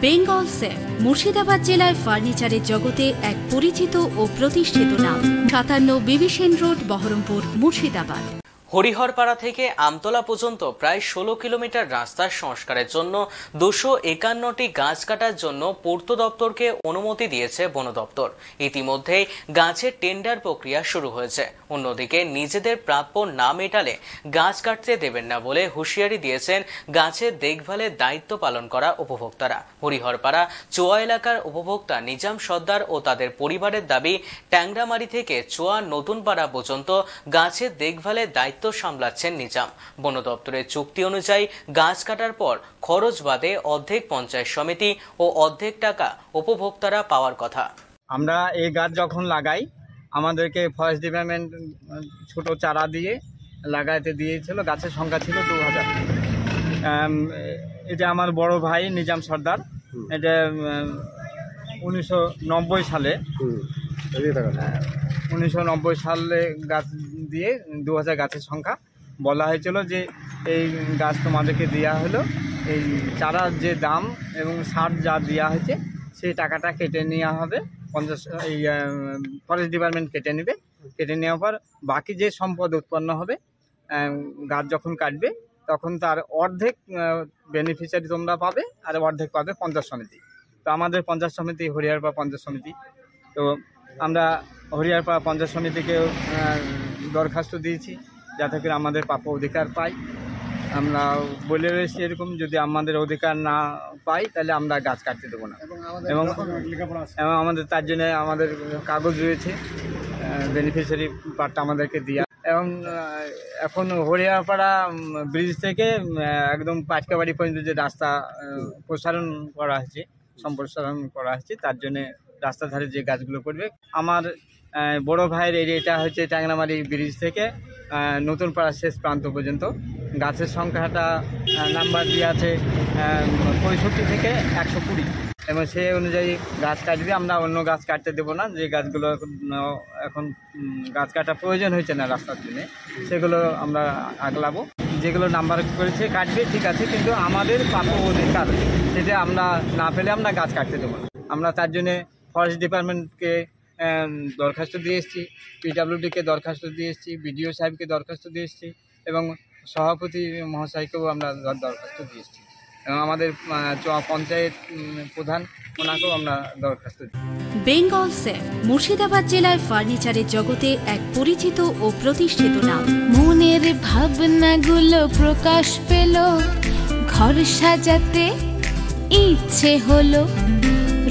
Bengal safe Murshidabad জেলায় ফার্নিচারের জগতে এক পরিচিত ও প্রতিষ্ঠিত নাম। ৫৭ বিবি সেন রোড, বহরমপুর, মুর্শিদাবাদ। হরিহরপাড়া থেকে আমতলা পর্যন্ত প্রায় ১৬ কিলোমিটার রাস্তার সংস্কারের জন্য ২৫১টি গাছ কাটার জন্য পূর্ত দপ্তরকে অনুমতি দিয়েছে বন দপ্তর। ইতিমধ্যেই গাছের টেন্ডার প্রক্রিয়া শুরু হয়েছে। অন্যদিকে নিজেদের প্রাপ্য না মেটালে গাছ কাটতে দেবেন না বলে হুঁশিয়ারি দিয়েছেন গাছের দেখভালের দায়িত্ব পালন করা উপভোক্তারা। হরিহরপাড়া চোয়া এলাকার উপভোক্তা নিজাম সর্দার ও তাদের পরিবারের দাবি, ট্যাংরামারি থেকে চোয়া নতুনপাড়া পর্যন্ত গাছের দেখভালের দায়িত্ব সামলাচ্ছেন নিজাম। বন দপ্তরের চুক্তি অনুযায়ী গাছ কাটার পর খরচ বাদে অর্ধেক পঞ্চায়েত সমিতি ও অর্ধেক টাকা উপভোক্তারা পাওয়ার কথা। আমরা এই গাছ যখন লাগাই আমাদেরকে ফরেস্ট ডিপার্টমেন্ট ছোট চারা দিয়ে লাগাইতে দিয়েছিল। গাছের সংখ্যা ছিল ২০০০। এটা আমার বড় ভাই নিজাম সর্দার। এটা 1990 সালে গাছ দিয়ে ২০০০ গাছের সংখ্যা বলা হয়েছিল যে এই গাছ তোমাদেরকে দেওয়া হলো। এই চারার যে দাম এবং সার যা দেওয়া হয়েছে সেই টাকাটা কেটে নেওয়া হবে। এই ফরেস্ট ডিপার্টমেন্ট কেটে নেবে। কেটে নেওয়ার পর বাকি যে সম্পদ উৎপন্ন হবে গাছ যখন কাটবে তখন তার অর্ধেক বেনিফিশিয়ারি তোমরা পাবে আর অর্ধেক পাবে পঞ্চায়েত সমিতি। তো আমাদের পঞ্চায়েত সমিতি হরিহরপাড়া পঞ্চায়েত সমিতি, তো আমরা হরিহরপাড়া পঞ্চায়েত সমিতিকে দরখাস্ত দিয়েছি যাতে করে আমাদের প্রাপ্য অধিকার পাই। আমরা বলে রয়েছি এরকম যদি আমাদের অধিকার না পাই তাহলে আমরা গাছ কাটতে দেবো না। এবং আমাদের তার জন্য আমাদের কাগজ রয়েছে, বেনিফিশিয়ারি পার্টটা আমাদেরকে দেওয়া। এবং এখন হরিহরপাড়া ব্রিজ থেকে একদম পাটকাবাড়ি পর্যন্ত যে রাস্তা প্রসারণ করা হয়েছে, সম্প্রসারণ করা হয়েছে, তার জন্যে রাস্তার ধারে যে গাছগুলো করবে। আমার বড় ভাইয়ের এরিয়াটা হচ্ছে ট্যাংরামারি ব্রিজ থেকে নতুনপাড়া শেষ প্রান্ত পর্যন্ত। গাছের সংখ্যাটা নাম্বার দিয়ে আছে 65 থেকে 120 এবং সেই অনুযায়ী গাছ কাটবে। আমরা অন্য গাছ কাটতে দেবো না। যে গাছগুলো এখন গাছ কাটা প্রয়োজন হয়েছে না রাস্তার জন্যে সেগুলো আমরা আগলাবো। যেগুলো নাম্বার করেছে কাটবে, ঠিক আছে, কিন্তু আমাদের প্রাপ্য অধিকার সেটা আমরা না পেলে আমরা গাছ কাটতে দেবো না। আমরা তার জন্যে ফরেস্ট ডিপার্টমেন্টকে দরখাস্ত দিয়ে এসেছি, পিডব্লিউডিকে দরখাস্ত দিয়ে এসেছি, বিডিও সাহেবকে দরখাস্ত দিয়ে এসেছি এবং সভাপতি মহাশয়কেও আমরা দরখাস্ত দিয়ে এসেছি এবং আমাদের পঞ্চায়েত প্রধান ওনাকেও আমরা দরখাস্ত দিই। বেঙ্গল সেফ মুর্শিদাবাদ জেলায় ফার্নিচারের জগতে এক পরিচিত ও প্রতিষ্ঠিত নাম। মনের ভাবনাগুলো প্রকাশ পেল, ঘর সাজাতে ইচ্ছে হলো,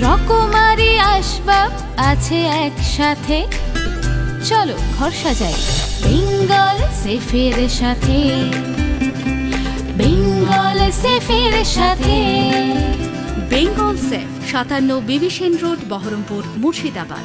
রকমারি আসবাব আছে একসাথে, চলো ঘর সাজাই বেঙ্গল সেফের সাথে। বেঙ্গল সেফের সাথে। বেঙ্গল সেফ ৫৭ বিবি সেন রোড, বহরমপুর, মুর্শিদাবাদ।